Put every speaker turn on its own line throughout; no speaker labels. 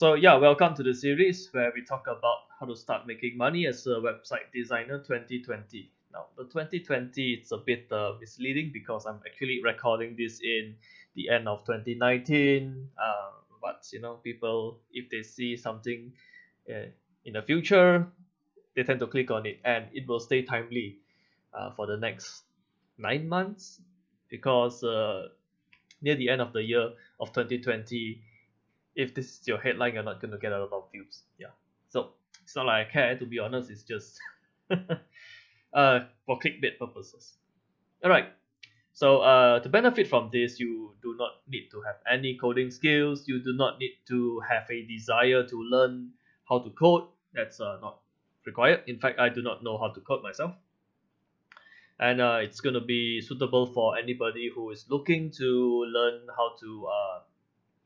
So yeah, welcome to the series where we talk about how to start making money as a website designer 2020. Now, the 2020 it's a bit misleading because I'm actually recording this in the end of 2019. But people if they see something uh, in the future, they tend to click on it, and it will stay timely for the next 9 months because near the end of the year of 2020, if this is your headline, you're not going to get a lot of views. Yeah. So it's not like I care, to be honest. It's just for clickbait purposes. All right. So to benefit from this, you do not need to have any coding skills. You do not need to have a desire to learn how to code. That's not required. In fact, I do not know how to code myself. And it's going to be suitable for anybody who is looking to learn how to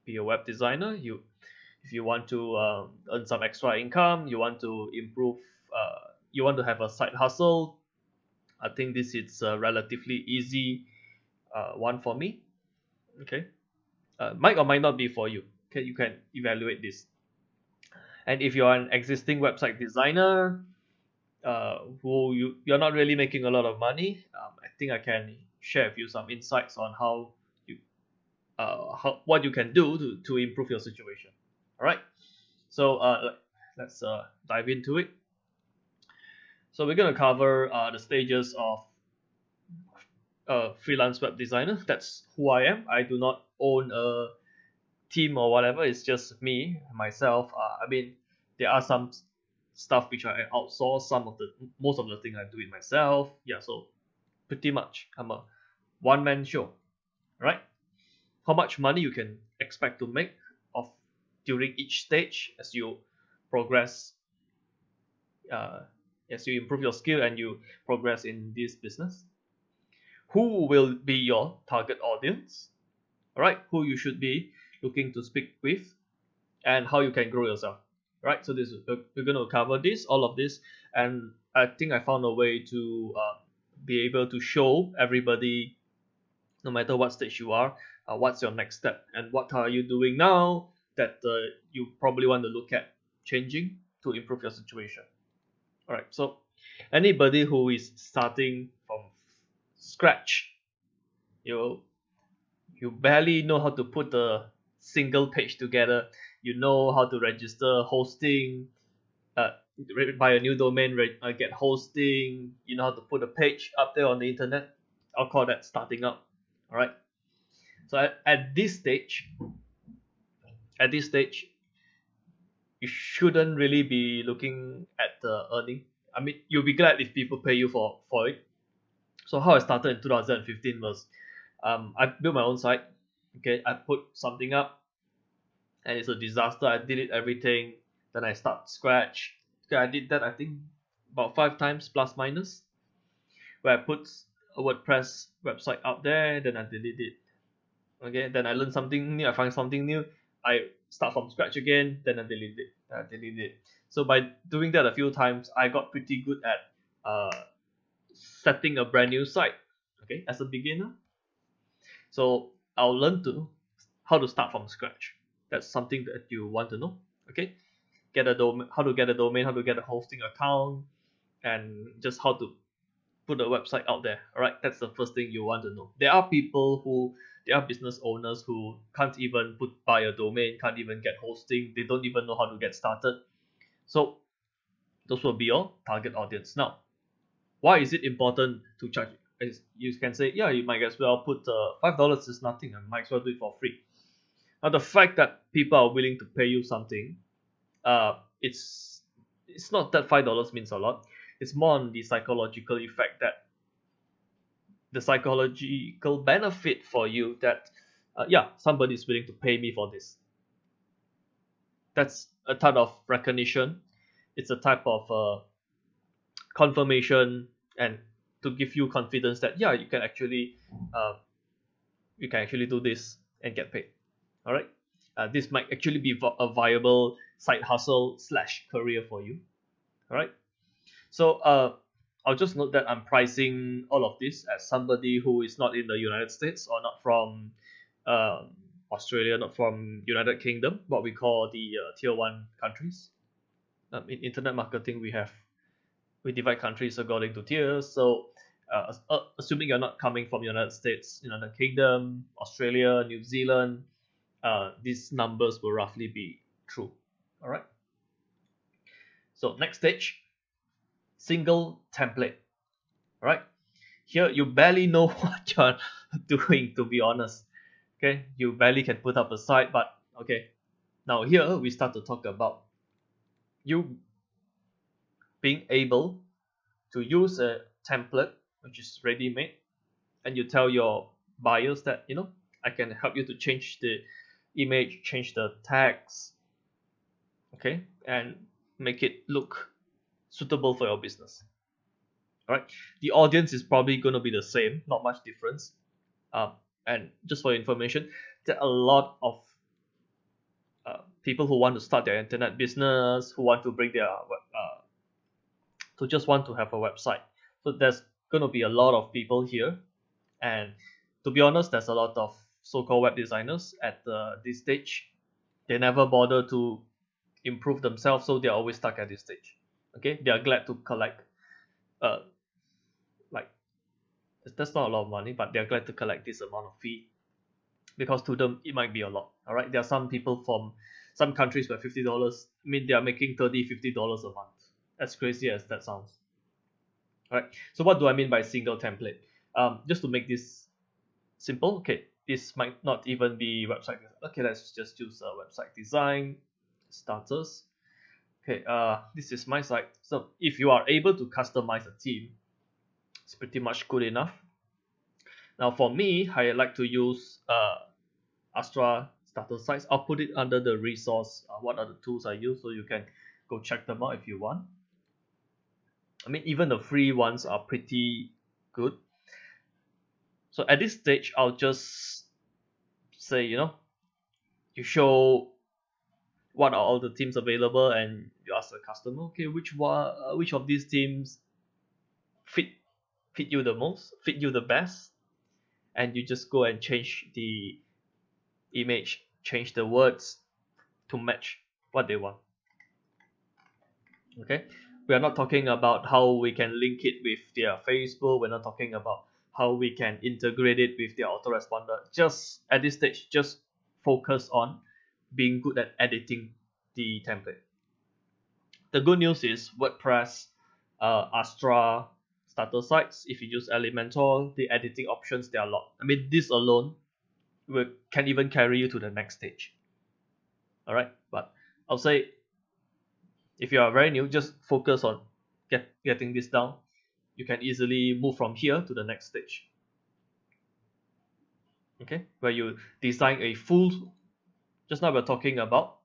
be a web designer. If you want to earn some extra income, you want to improve, you want to have a side hustle, I think this is a relatively easy one for me. Okay, might or might not be for you. Okay, you can evaluate this. And if you're an existing website designer who you're not really making a lot of money, I think I can share with you some insights on how you what you can do to improve your situation. All right. So let's dive into it. So we're going to cover the stages of a freelance web designer. That's who I am. I do not own a team or whatever. It's just me, myself. I mean, there are some stuff which I outsource. Most of the thing I do it myself. Yeah, so pretty much I'm a one-man show, right? How much money you can expect to make of during each stage as you progress, uh, as you improve your skill and you progress in this business. Who will be your target audience? All right, who you should be looking to speak with, and how you can grow yourself. Right, so this we're going to cover all of this, and I think I found a way to be able to show everybody, no matter what stage you are, what's your next step and what are you doing now that you probably want to look at changing to improve your situation. All right, so anybody who is starting from scratch, you you barely know how to put a single page together. You know how to register hosting, uh, buy a new domain, get hosting. You know how to put a page up there on the internet. I'll call that starting up. All right. So at this stage, you shouldn't really be looking at the earning. I mean, you'll be glad if people pay you for it. So how I started in 2015 was, I built my own site. Okay, I put something up and it's a disaster. I delete everything, then I start scratch. Okay, I did that I think about 5 times plus minus, where I put a WordPress website out there, then I delete it. Okay, then I learn something new, I find something new, I start from scratch again, then I delete it. So by doing that a few times, I got pretty good at setting a brand new site. Okay, as a beginner. So I'll learn to how to start from scratch. That's something that you want to know. Okay, get a domain, how to get a domain, how to get a hosting account, and just how to put a website out there. All right, that's the first thing you want to know. There are business owners who can't even buy a domain, can't even get hosting. They don't even know how to get started. So those will be your target audience. Now, why is it important to charge? As you can say, yeah, you might as well put $5 is nothing. I might as well do it for free. Now, the fact that people are willing to pay you something, uh, it's it's not that $5 means a lot. It's more on the psychological effect, that the psychological benefit for you, that yeah, somebody is willing to pay me for this. That's a type of recognition. It's a type of confirmation, and to give you confidence that yeah, uh, you can actually do this and get paid. All right, this might actually be a viable side hustle slash career for you. All right. So I'll just note that I'm pricing all of this as somebody who is not in the United States or not from uh, Australia, not from United Kingdom, what we call the tier 1 countries. In internet marketing, we divide countries according to tiers. So assuming you're not coming from United States, United Kingdom, Australia, New Zealand, these numbers will roughly be true. All right. So next stage, single template. All right. Here you barely know what you're doing, to be honest. Okay, you barely can put up a site, but okay. Now here we start to talk about you being able to use a template which is ready made, and you tell your buyers that I can help you to change the image, change the text, okay, and make it look suitable for your business. All right, the audience is probably going to be the same, not much difference. And just for your information, there are a lot of people who want to start their internet business, who want to bring their to just want to have a website. So there's going to be a lot of people here, and to be honest, there's a lot of so-called web designers at this stage. They never bother to improve themselves, so they're always stuck at this stage. Okay, they are glad to collect like that's not a lot of money, but they're glad to collect this amount of fee, because to them it might be a lot. All right, there are some people from some countries where $50, I mean, they are making $30-50 a month. As crazy as that sounds. All right, so what do I mean by single template? Just to make this simple, okay, this might not even be website. Okay, let's just use a website design starters. Okay, this is my site. So if you are able to customize a theme, it's pretty much good enough. Now for me, I like to use Astra starter sites. I'll put it under the resource. What are the tools I use, so you can go check them out if you want. I mean, even the free ones are pretty good. So at this stage, I'll just say, you show what are all the themes available, and you ask the customer, okay, which of these themes fit you the most, fit you the best, and you just go and change the image, change the words to match what they want. Okay, we are not talking about how we can link it with their Facebook. We're not talking about how we can integrate it with their autoresponder. Just at this stage, just focus on being good at editing the template. The good news is WordPress, Astra, starter sites, if you use Elementor, the editing options, they are a lot. I mean, this alone can even carry you to the next stage. All right, but I'll say if you are very new, just focus on getting this down. You can easily move from here to the next stage. Okay, where you design a full, just now we're talking about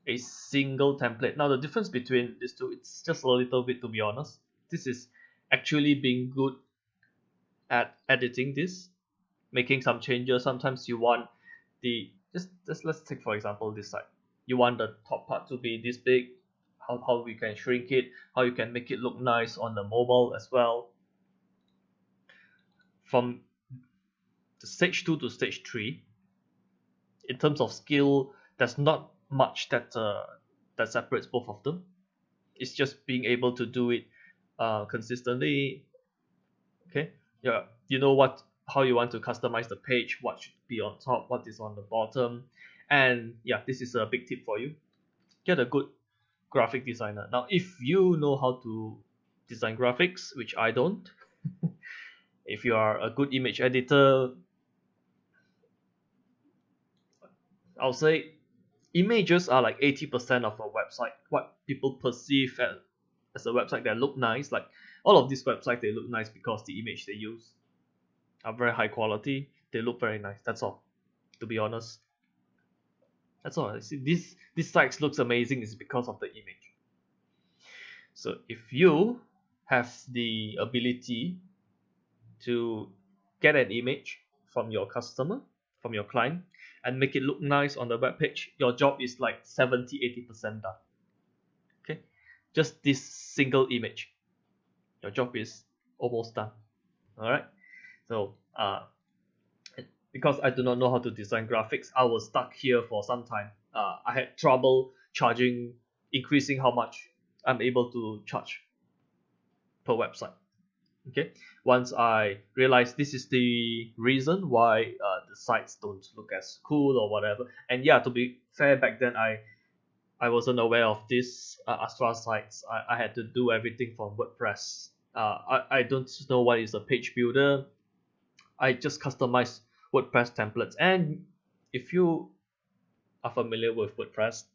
a single template. Now the difference between these two, it's just a little bit, to be honest. This is actually being good at editing this, making some changes. Sometimes you want the just let's take for example this side. You want the top part to be this big. How we can shrink it, how you can make it look nice on the mobile as well. From the stage 2 to stage 3, in terms of skill, there's not much that separates both of them. It's just being able to do it consistently. Okay, yeah, you know how you want to customize the page, what should be on top, what is on the bottom. And yeah, this is a big tip for you. Get a good graphic designer. Now if you know how to design graphics, which I don't, if you are a good image editor, I'll say images are like 80% of a website. What people perceive as a website that look nice, like all of these websites, they look nice because the image they use are very high quality. They look very nice. That's all, to be honest. That's all. See, this site looks amazing is because of the image. So if you have the ability to get an image from your customer, from your client, and make it look nice on the web page, your job is like 70-80% done. Okay, just this single image, your job is almost done. All right, so because I do not know how to design graphics, I was stuck here for some time. I had trouble increasing how much I'm able to charge per website. Okay, once I realized this is the reason why the sites don't look as cool or whatever, and yeah, to be fair, back then I wasn't aware of this Astra sites. I had to do everything from WordPress. I don't know what is a page builder. I just customize WordPress templates. And if you are familiar with WordPress,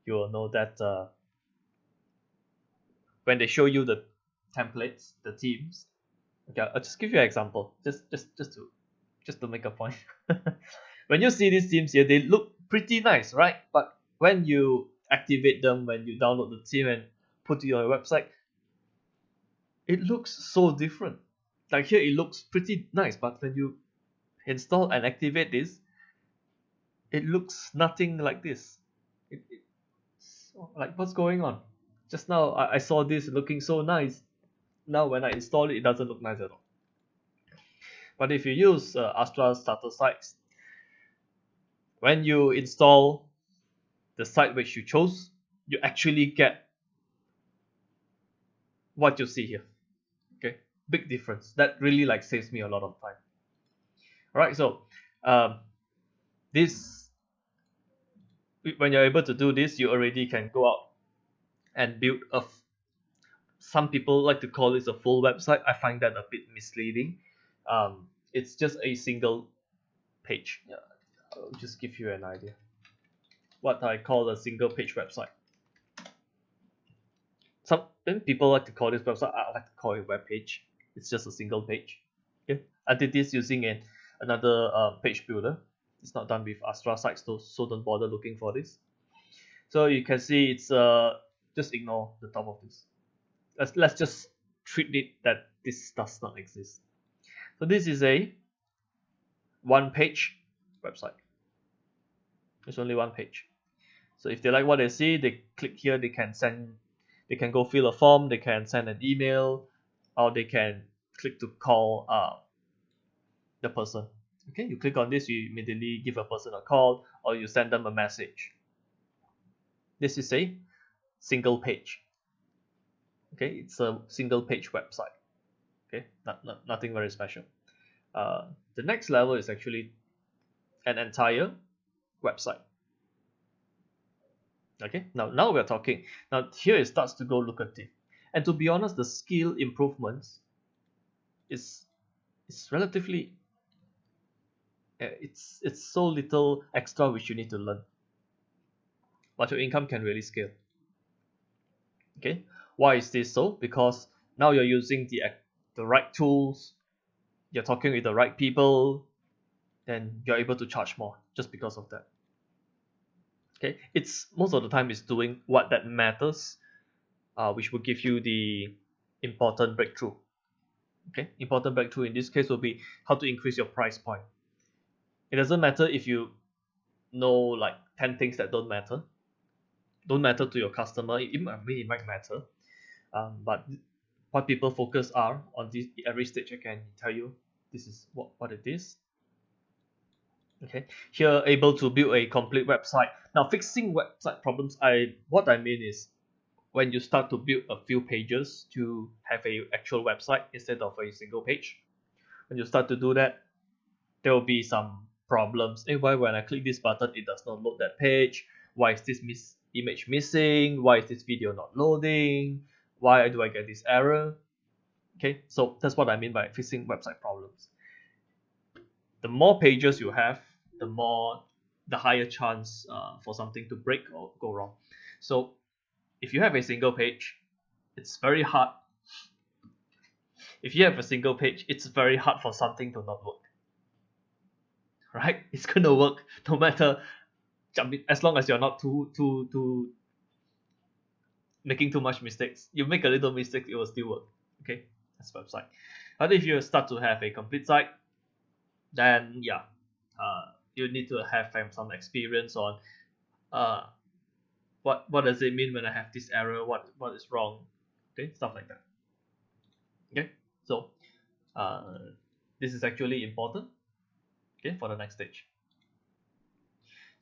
you will know that when they show you the templates, the themes. Okay, I'll just give you an example, just to make a point. When you see these themes here, they look pretty nice, right? But when you activate them, when you download the theme and put it on your website, it looks so different. Like here, it looks pretty nice, but when you install and activate this, it looks nothing like this. Like, what's going on? Just now, I saw this looking so nice. Now, when I install it, it doesn't look nice at all. But if you use Astra starter sites, when you install the site which you chose, you actually get what you see here. Okay, big difference. That really like saves me a lot of time. All right, so this when you're able to do this, you already can go out and build some people like to call this a full website. I find that a bit misleading. It's just a single page. Yeah, I'll just give you an idea what I call a single page website. Some people like to call this website, I like to call it web page. It's just a single page. Okay, I did this using another page builder. It's not done with Astra sites, so don't bother looking for this. So you can see it's just ignore the top of this. Let's just treat it that this does not exist. So this is a one page website. It's only one page. So if they like what they see, they click here, they can go fill a form, they can send an email, or they can click to call the person. Okay, you click on this, you immediately give a person a call, or you send them a message. This is a single page. Okay, it's a single page website. Okay, nothing very special. The next level is actually an entire website. Okay, now we're talking. Now here it starts to go lucrative, and to be honest, the skill improvements is relatively it's so little extra which you need to learn, but your income can really scale. Okay, why is this so? Because now you're using the right tools, you're talking with the right people, then you're able to charge more just because of that. Okay, it's most of the time it's doing what that matters, which will give you the important breakthrough. Okay, important breakthrough in this case will be how to increase your price point. It doesn't matter if you know like 10 things that don't matter to your customer. It might matter, but what people focus are on this every stage. I can tell you this is what it is. Okay, here able to build a complete website. Now fixing website problems, what I mean is when you start to build a few pages to have a actual website instead of a single page. When you start to do that, there will be some problems. Hey, why when I click this button it does not load that page? Why is this image missing? Why is this video not loading? Why do I get this error? Okay, so that's what I mean by fixing website problems. The more pages you have, the higher chance for something to break or go wrong. So if you have a single page, it's very hard. If you have a single page, it's very hard for something to not work. Right? It's gonna work no matter, as long as you're not too making too much mistakes. You make a little mistake, it will still work. Okay, that's website. But if you start to have a complete site, then yeah, you need to have some experience on what does it mean when I have this error, what is wrong, okay, stuff like that. Okay, so this is actually important. okay, for the next stage.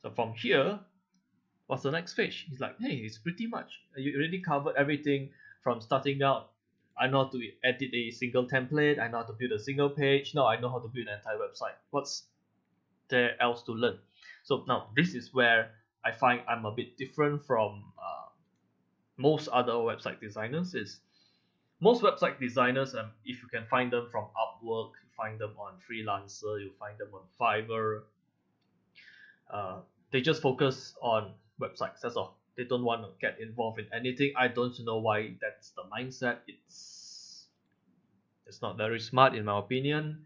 So from here, what's the next stage? He's like, hey, it's pretty much, you already covered everything from starting out. I know how to edit a single template, I know how to build a single page, now I know how to build an entire website. What's there else to learn? So now this is where I find I'm a bit different from most other website designers. Is most website designers, if you can find them from Upwork, you find them on Freelancer, you find them on Fiverr, uh, they just focus on websites. That's all. They don't want to get involved in anything. I don't know why that's the mindset. It's not very smart in my opinion.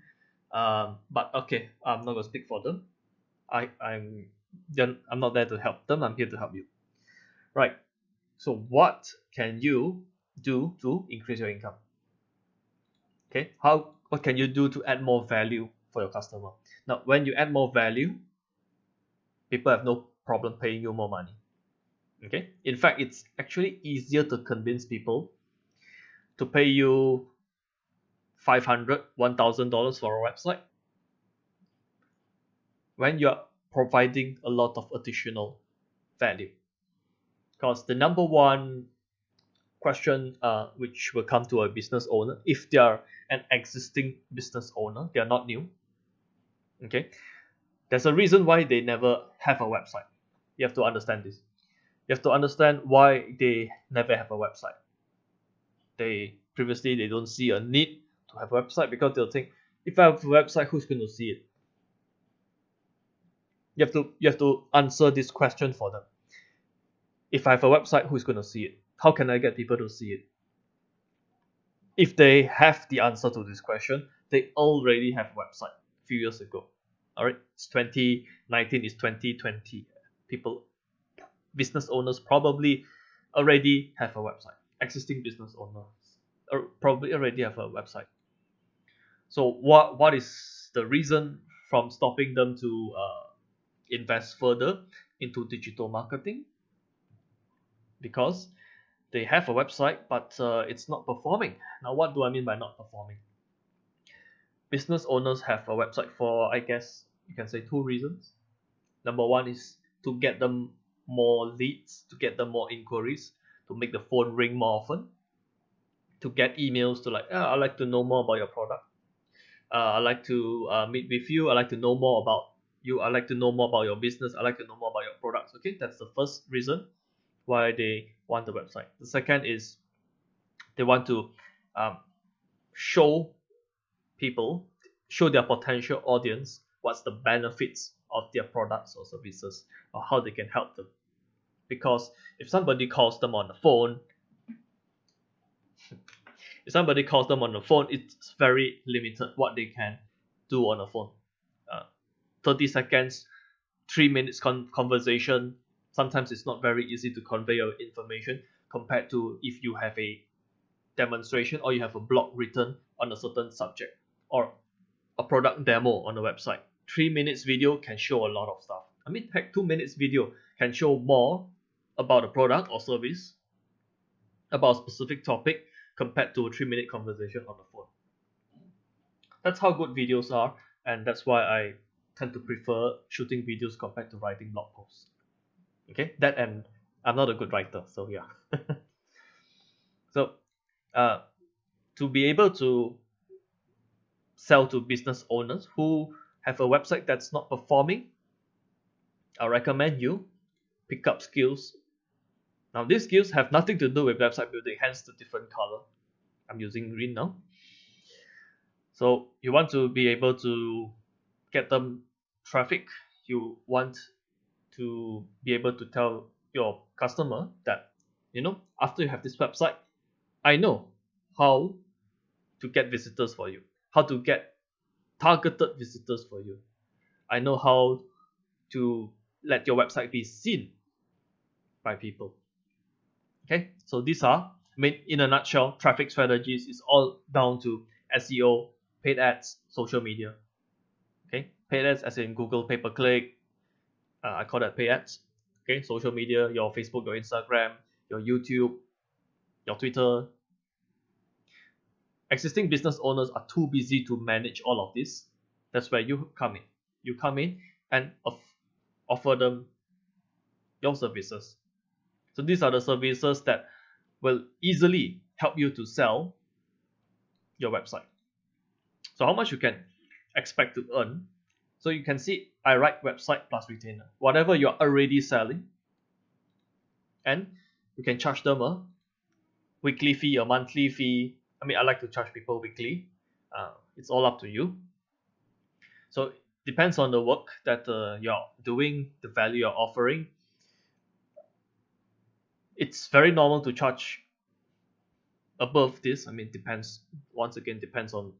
But okay, I'm not gonna speak for them. I'm not there to help them. I'm here to help you. Right. So what can you do to increase your income? Okay. What can you do to add more value for your customer? Now, when you add more value, people have no problem paying you more money. Okay. In fact, it's actually easier to convince people to pay you $500, $1,000 for a website when you're providing a lot of additional value. Because the number one question which will come to a business owner, if they are an existing business owner, they are not new. Okay, there's a reason why they never have a website. You have to understand this. You have to understand why they never have a website. They don't see a need to have a website because they'll think, if I have a website, who's going to see it? You have to answer this question for them. If I have a website, who's going to see it? How can I get people to see it? If they have the answer to this question, they already have a website a few years ago. All right, it's 2019, it's 2020. Business owners probably already have a website. Existing business owners probably already have a website. So what is the reason from stopping them to invest further into digital marketing? Because they have a website, but it's not performing. Now, what do I mean by not performing? Business owners have a website for, I guess you can say, two reasons. Number one is to get them more leads, to get them more inquiries, to make the phone ring more often, to get emails to like, I'd like to know more about your product. I'd like to meet with you. I'd like to know more about you. I'd like to know more about your business. I'd like to know more about your products. Okay, that's the first reason why they want the website. The second is they want to show their potential audience what's the benefits of their products or services, or how they can help them. Because if somebody calls them on the phone, it's very limited what they can do on the phone. 30 seconds, 3 minutes conversation. Sometimes it's not very easy to convey your information compared to if you have a demonstration or you have a blog written on a certain subject or a product demo on the website. 3 minutes video can show a lot of stuff. I mean, heck, 2 minutes video can show more about a product or service, about a specific topic, compared to a 3-minute conversation on the phone. That's how good videos are, and that's why I tend to prefer shooting videos compared to writing blog posts. Okay, that, and I'm not a good writer, so yeah. So to be able to sell to business owners who have a website that's not performing, I recommend you pick up skills. Now, these skills have nothing to do with website building, hence the different color. I'm using green now. So you want to be able to get them traffic. You want to be able to tell your customer that, after you have this website, I know how to get visitors for you, how to get targeted visitors for you. I know how to let your website be seen by people. Okay, so these are, in a nutshell, traffic strategies is all down to SEO, paid ads, social media. Okay, paid ads as in Google pay-per-click, I call that paid ads. Okay, social media, your Facebook, your Instagram, your YouTube, your Twitter. Existing business owners are too busy to manage all of this. That's where you come in. you come in and offer them your services. So these are the services that will easily help you to sell your website. So how much you can expect to earn. So you can see I write website plus retainer. Whatever you're already selling, and you can charge them a weekly fee, a monthly fee. I mean, I like to charge people weekly. It's all up to you. So it depends on the work that you're doing, the value you're offering. It's very normal to charge above this. I mean, depends, once again, depends on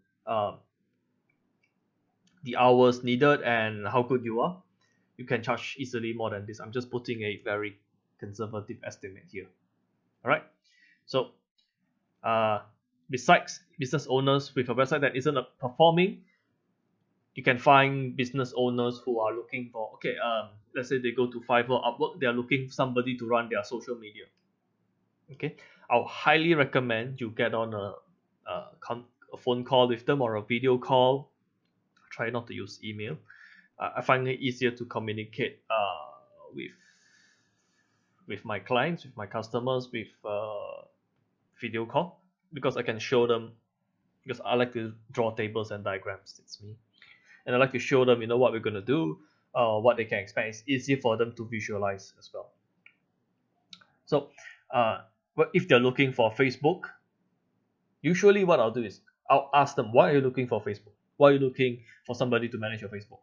the hours needed and how good you are. You can charge easily more than this. I'm just putting a very conservative estimate here. All right. So besides business owners with a website that isn't performing, you can find business owners who are looking for, okay, let's say they go to Fiverr, Upwork, they are looking for somebody to run their social media. Okay, I'll highly recommend you get on a phone call with them or a video call. Try not to use email. I find it easier to communicate with my clients, with my customers, with video call, because I can show them, because I like to draw tables and diagrams. It's me, and I like to show them, what we're gonna do, what they can expect. It's easy for them to visualize as well. So, if they're looking for Facebook, usually what I'll do is I'll ask them, why are you looking for Facebook? Why are you looking for somebody to manage your Facebook?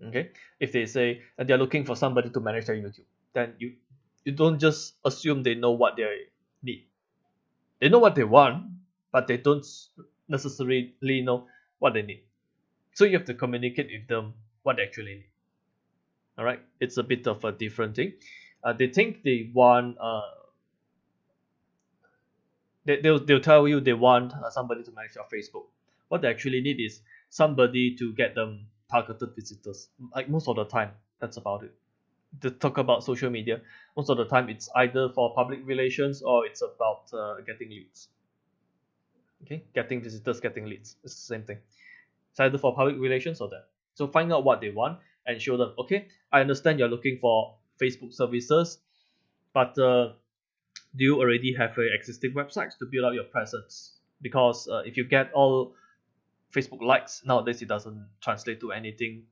Okay, if they say that they're looking for somebody to manage their YouTube, then you don't just assume they know what they need. They know what they want, but they don't necessarily know what they need. So you have to communicate with them what they actually need. All right, it's a bit of a different thing. They think they want they'll tell you they want somebody to manage your Facebook. What they actually need is somebody to get them targeted visitors. Like most of the time, that's about it. To talk about social media, most of the time it's either for public relations or it's about getting leads. Okay, getting visitors, getting leads. It's the same thing. It's either for public relations or that. So find out what they want and show them, okay, I understand you're looking for Facebook services, but do you already have an existing website to build up your presence? Because if you get all Facebook likes, nowadays it doesn't translate to anything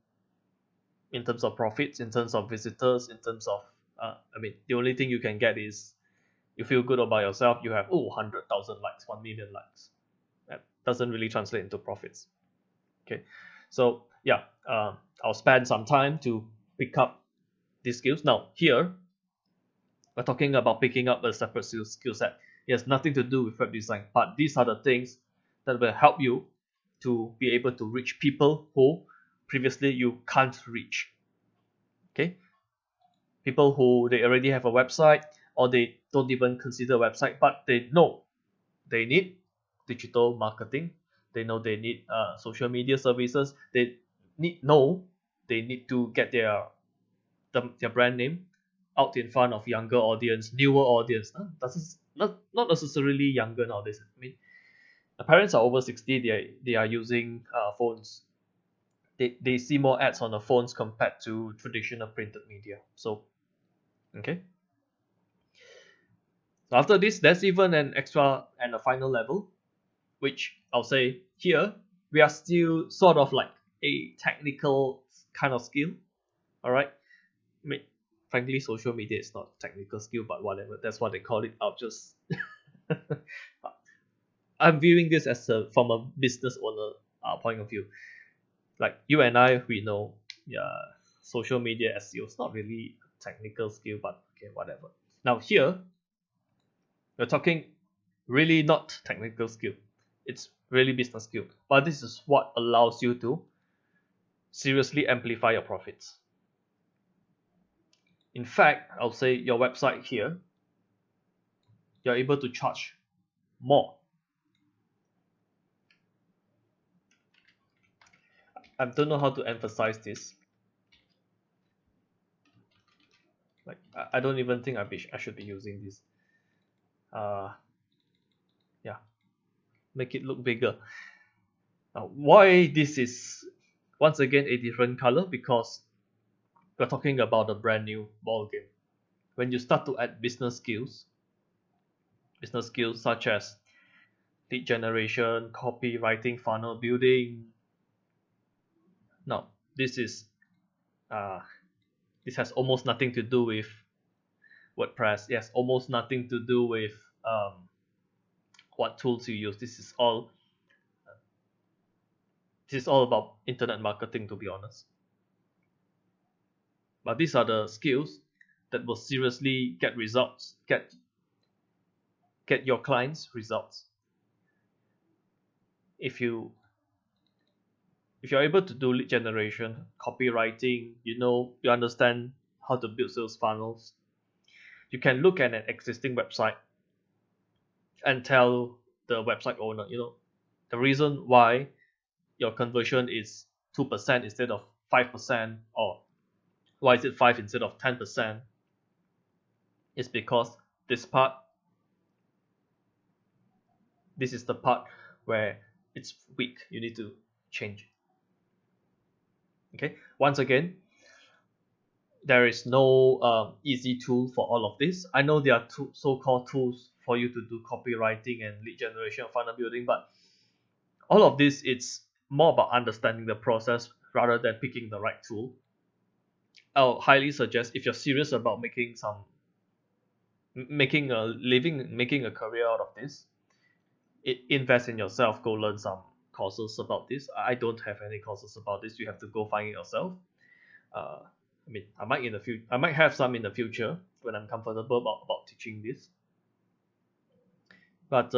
in terms of profits, in terms of visitors, in terms of, the only thing you can get is you feel good about yourself, you have 100,000 likes, 1 million likes. That doesn't really translate into profits. Okay, so yeah, I'll spend some time to pick up these skills. Now here, we're talking about picking up a separate skill set. It has nothing to do with web design, but these are the things that will help you to be able to reach people who previously you can't reach. Okay, people who they already have a website or they don't even consider a website, but they know they need digital marketing. They know they need social media services. They need to get their brand name out in front of younger audience, newer audience. That's not necessarily younger nowadays. I mean, the parents are over 60. They are using phones. They see more ads on the phones compared to traditional printed media. So, okay. So after this, there's even an extra and a final level, which I'll say here we are still sort of like a technical kind of skill. All right. I mean, frankly, social media is not a technical skill, but whatever. That's what they call it. I'll just I'm viewing this as from a business owner point of view. Like you and I, we know, yeah, social media SEO is not really a technical skill, but okay, whatever. Now here, we're talking really not technical skill. It's really business skill. But this is what allows you to seriously amplify your profits. In fact, I'll say your website here, you're able to charge more. I don't know how to emphasize this. Like I don't even think I should be using this. Yeah, make it look bigger. Why this is Once again, a different color because we're talking about a brand new ball game. When you start to add business skills such as lead generation, copywriting, funnel building. Now, this is uh, this has almost nothing to do with WordPress. Yes, almost nothing to do with what tools you use. This is all about internet marketing, to be honest. But these are the skills that will seriously get results, get your clients results. If you're able to do lead generation, copywriting, you understand how to build sales funnels, you can look at an existing website and tell the website owner, the reason why your conversion is 2% instead of 5%, or why is it 5 instead of 10%, is because this is the part where it's weak. You need to change it. Okay, once again, there is no easy tool for all of this. I know there are two so-called tools for you to do copywriting and lead generation and funnel building, but all of this, it's more about understanding the process rather than picking the right tool. I'll highly suggest, if you're serious about making a living, making a career out of this, invest in yourself. Go learn some courses about this. I don't have any courses about this. You have to go find it yourself. I might have some in the future when I'm comfortable about teaching this. But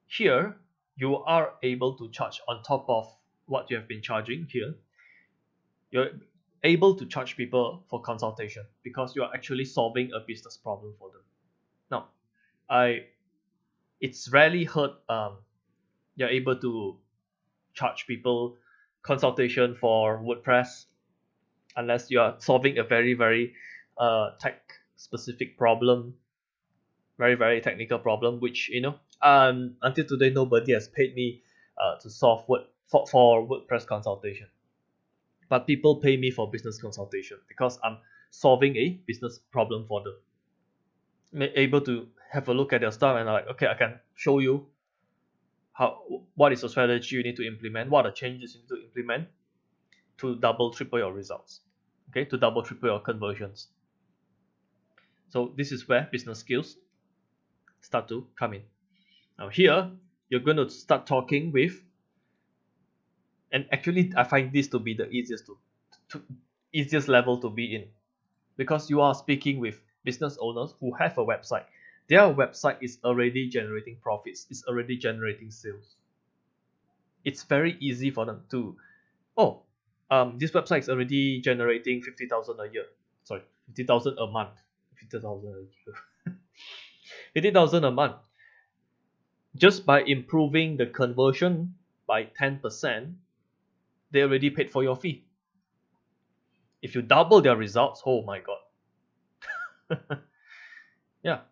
here you are able to charge on top of what you have been charging here. You're able to charge people for consultation because you are actually solving a business problem for them. Now, it's rarely heard you're able to charge people consultation for WordPress unless you are solving a very, very tech specific problem, very, very technical problem, which until today nobody has paid me to solve for WordPress consultation. But people pay me for business consultation because I'm solving a business problem for them. Able to have a look at their stuff and like, okay, I can show you what is the strategy you need to implement, what are the changes you need to implement to double, triple your results, okay, to double, triple your conversions. So this is where business skills start to come in. Now here, you're going to start talking with, and actually I find this to be the easiest level to be in, because you are speaking with business owners who have a website. Their website is already generating profits, it's already generating sales. It's very easy for them to, this website is already generating 50,000 a year. Sorry, 50,000 a month. 50,000 a year. 50,000 a month. Just by improving the conversion by 10%, they already paid for your fee. If you double their results, oh my god. Yeah.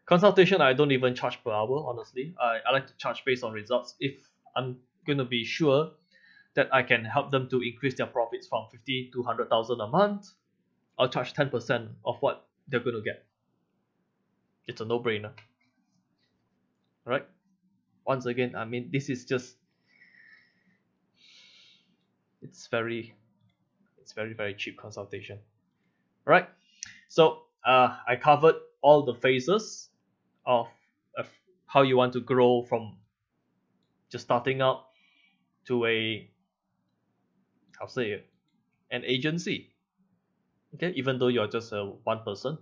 Consultation, I don't even charge per hour, honestly. I like to charge based on results. If I'm going to be sure that I can help them to increase their profits from 50 to 100,000 a month, I'll charge 10% of what they're going to get. It's a no-brainer. All right. Once again, this is just, it's very, very cheap consultation. All right. So I covered all the phases of how you want to grow from just starting out to an agency. Okay, even though you're just one person,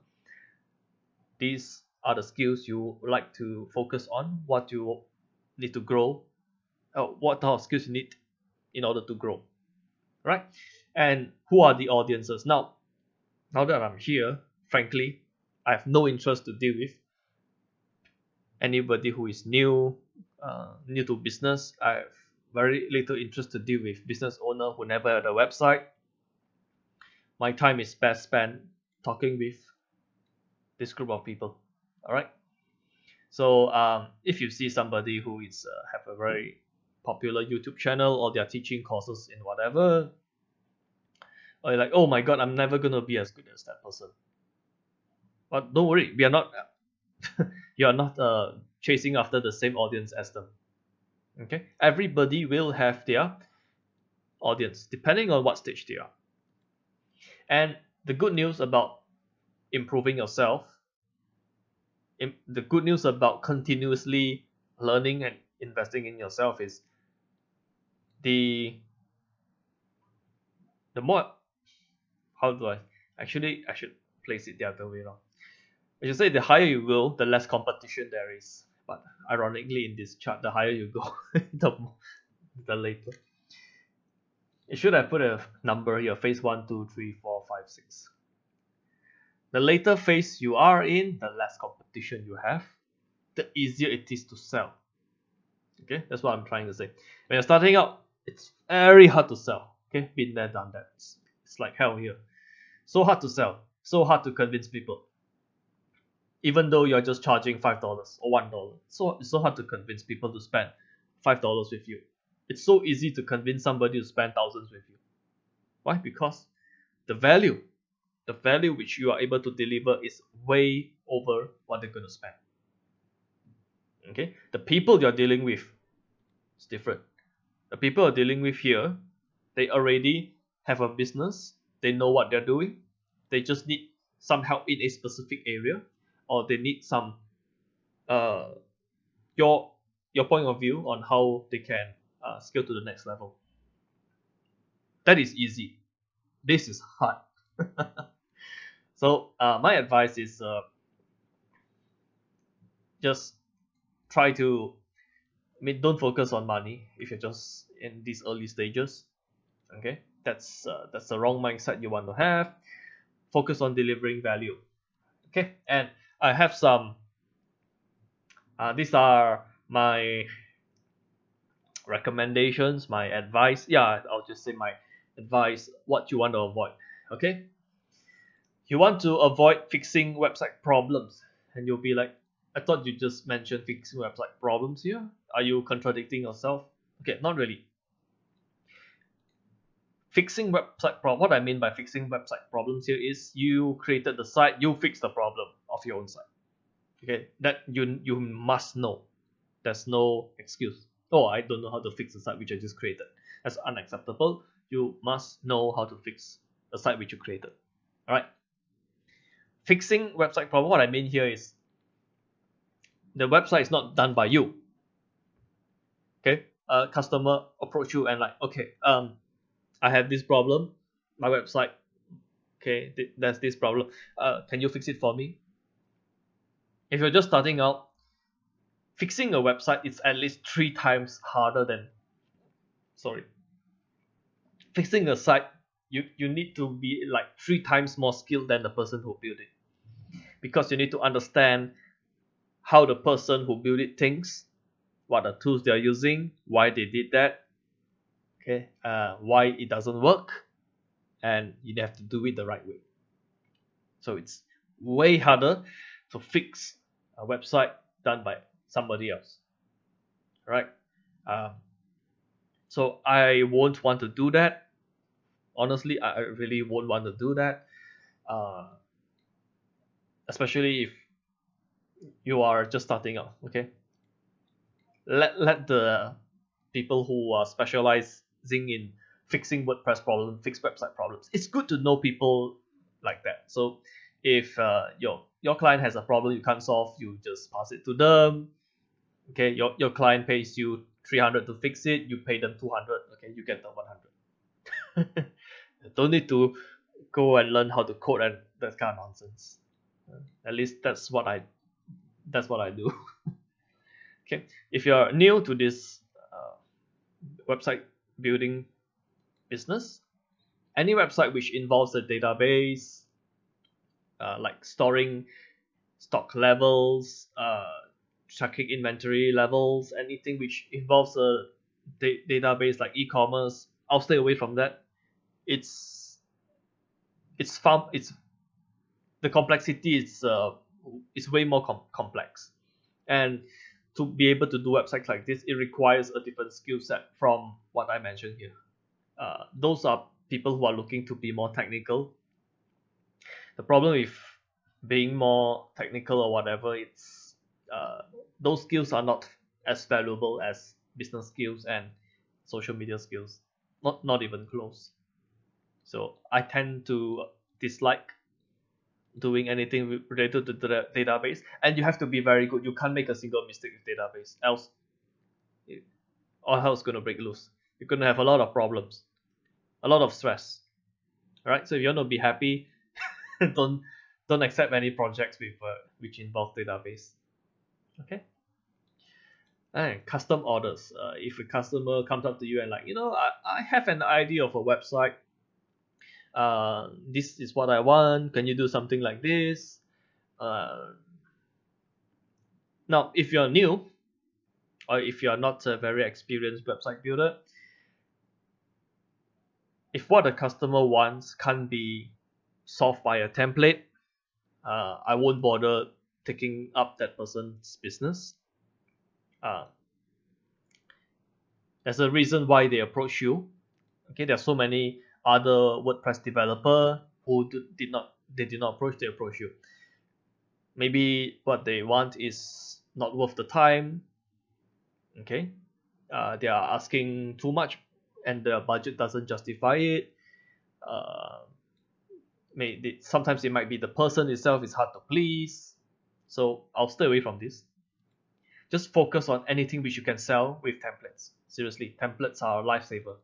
these are the skills you like to focus on, what you need to grow, what type of skills you need in order to grow, right? And who are the audiences? Now that I'm here, frankly, I have no interest to deal with anybody who is new to business. I have very little interest to deal with business owner who never had a website. My time is best spent talking with this group of people. All right. So if you see somebody who is have a very popular YouTube channel, or they're teaching courses in whatever, or you're like, oh my god, I'm never gonna be as good as that person. But don't worry, we are not you are not chasing after the same audience as them. Okay, everybody will have their audience depending on what stage they are. And the good news about improving yourself, the good news about continuously learning and investing in yourself is the more, how do I should place it the other way around. I should say the higher you go, the less competition there is. But ironically, in this chart, the higher you go, the later. It should have put a number here: phase 1, 2, 3, 4, 5, 6. The later phase you are in, the less competition you have, the easier it is to sell. Okay, that's what I'm trying to say. When you're starting out, it's very hard to sell. Okay, been there, done that. It's like hell here. So hard to sell, so hard to convince people. Even though you're just charging $5 or $1, so it's so hard to convince people to spend $5 with you. It's so easy to convince somebody to spend thousands with you. Why? Because the value which you are able to deliver is way over what they're going to spend. Okay, the people you're dealing with is different. The people you're dealing with here, they already have a business, they know what they're doing, they just need some help in a specific area, or they need some your point of view on how they can scale to the next level. That is easy. This is hard. So my advice is just try to, don't focus on money if you're just in these early stages. Okay, that's the wrong mindset you want to have. Focus on delivering value. Okay, and I have some these are my recommendations, my advice. Yeah, I'll just say my advice, what you want to avoid. Okay, you want to avoid fixing website problems, and you'll be like, I thought you just mentioned fixing website problems here. Are you contradicting yourself? Okay, not really. Fixing website problem. What I mean by fixing website problems here is you created the site, you fix the problem of your own site. Okay, that you must know. There's no excuse. Oh, I don't know how to fix the site which I just created. That's unacceptable. You must know how to fix the site which you created. All right. Fixing website problem. What I mean here is the website is not done by you. Okay, a customer approach you and like, okay, I have this problem, my website. Okay, there's this problem. Can you fix it for me? If you're just starting out, fixing a website is at least 3 times harder than, fixing a site, you need to be like 3 times more skilled than the person who built it, because you need to understand how the person who built it thinks, what the tools they are using, why they did that, okay, why it doesn't work, and you have to do it the right way. So it's way harder to fix a website done by somebody else, right? So I won't want to do that. Honestly, I really won't want to do that, especially if you are just starting out. Okay, let the people who are specializing in fixing WordPress problems fix website problems. It's good to know people like that. So if your client has a problem you can't solve, you just pass it to them. Okay, your client pays you 300 to fix it, you pay them 200. Okay, you get the 100. Don't need to go and learn how to code and that kind of nonsense. At least that's what I do. Okay, if you're new to this website building business, any website which involves a database, like storing stock levels, tracking inventory levels, anything which involves a database like e-commerce, I'll stay away from that. It's the complexity is way more complex, and to be able to do websites like this, it requires a different skill set from what I mentioned here. Those are people who are looking to be more technical. The problem with being more technical or whatever, it's those skills are not as valuable as business skills and social media skills. Not even close. So I tend to dislike doing anything related to the database, and you have to be very good. You can't make a single mistake with database, else all hell's gonna break loose. You're gonna have a lot of problems, a lot of stress. All right. So if you want to be happy, don't accept any projects with which involve database. Okay. And custom orders. If a customer comes up to you and like, I have an idea of a website. This is what I want. Can you do something like this? Now, if you're new, or if you're not a very experienced website builder, if what the customer wants can't be solved by a template, I won't bother taking up that person's business. There's a reason why they approach you. Okay, there's so many other WordPress developer who did not approach, they approach you. Maybe what they want is not worth the time. Okay, they are asking too much, and the budget doesn't justify it. Sometimes it might be the person itself is hard to please. So I'll stay away from this. Just focus on anything which you can sell with templates. Seriously, templates are a lifesaver.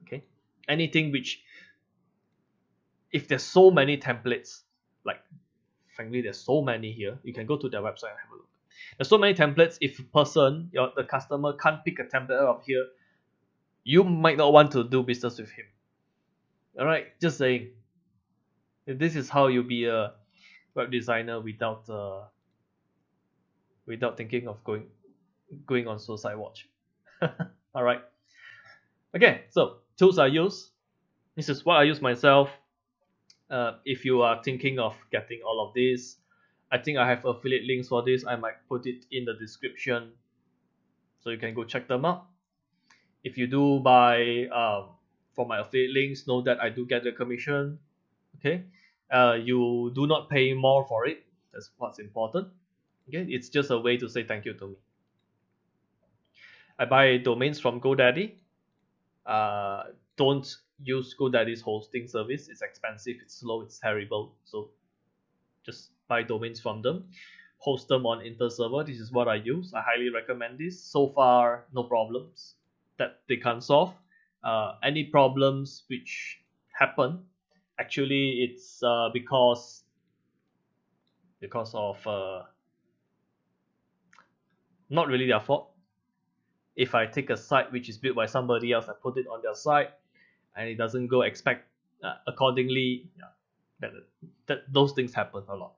Okay, anything which, if there's so many templates, like frankly there's so many here, you can go to their website and have a look. There's so many templates. If the customer can't pick a template out of here, you might not want to do business with him. All right, just saying. This is how you be a web designer without thinking of going on Suicide Watch. All right. Okay, so tools I use. This is what I use myself. If you are thinking of getting all of this, I think I have affiliate links for this. I might put it in the description, so you can go check them out. If you do buy for my affiliate links, know that I do get the commission. Okay, you do not pay more for it. That's what's important. Okay, it's just a way to say thank you to me. I buy domains from GoDaddy. Don't use GoDaddy's hosting service. It's expensive, it's slow, it's terrible. So just buy domains from them. Host them on InterServer. This is what I use. I highly recommend this. So far, no problems that they can't solve. Any problems which happen, actually it's because of not really their fault. If I take a site which is built by somebody else, I put it on their site, and it doesn't go accordingly, that those things happen a lot,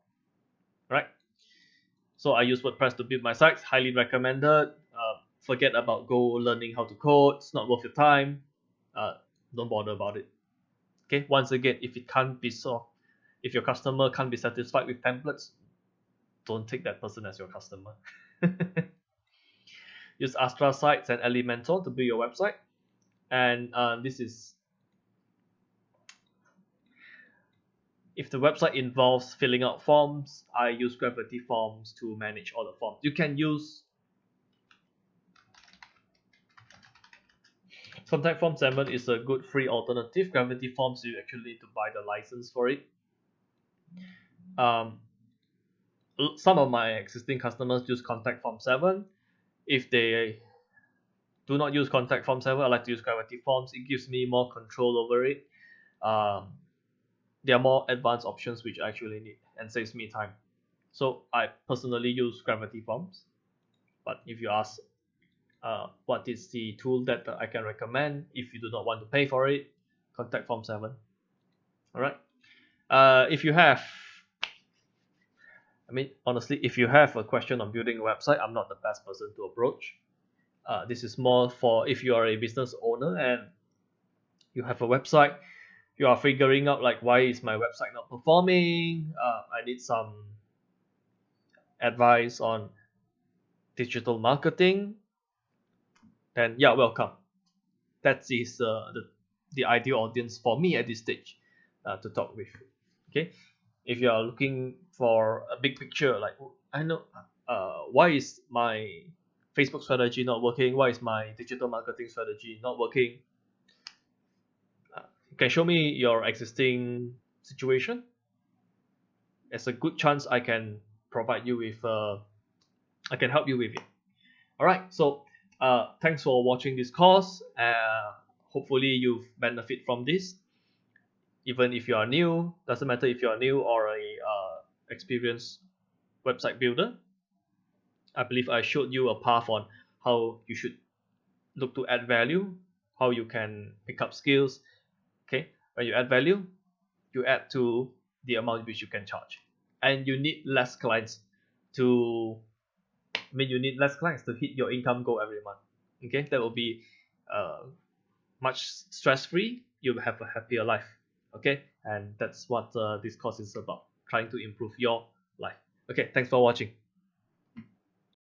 right? So I use WordPress to build my sites. Highly recommended. Forget about learning how to code. It's not worth your time. Don't bother about it. Okay. Once again, if it can't be solved, if your customer can't be satisfied with templates, don't take that person as your customer. Use Astra Sites and Elementor to build your website. And this is if the website involves filling out forms, I use Gravity Forms to manage all the forms. You can use Contact Form 7 is a good free alternative. Gravity Forms, you actually need to buy the license for it. Some of my existing customers use Contact Form 7. If they do not use Contact Form 7, I like to use Gravity Forms. It gives me more control over it. There are more advanced options which I actually need and saves me time. So I personally use Gravity Forms. But if you ask what is the tool that I can recommend if you do not want to pay for it, Contact Form 7. All right. If you have, honestly, if you have a question on building a website, I'm not the best person to approach. This is more for if you are a business owner and you have a website, you are figuring out like, why is my website not performing? I need some advice on digital marketing, then yeah, welcome. That is the ideal audience for me at this stage to talk with. Okay, if you are looking for a big picture, like I know why is my Facebook strategy not working, why is my digital marketing strategy not working, you can show me your existing situation. There's a good chance I can provide you with I can help you with it. All right, so thanks for watching this course. Hopefully you've benefit from this. Even if you are new, doesn't matter if you are new or a experienced website builder. I believe I showed you a path on how you should look to add value, how you can pick up skills. Okay, when you add value, you add to the amount which you can charge, and you need less clients to. I mean, you need less clients to hit your income goal every month. Okay, that will be much stress free. You'll have a happier life. Okay, and that's what this course is about, trying to improve your life. Okay, thanks for watching.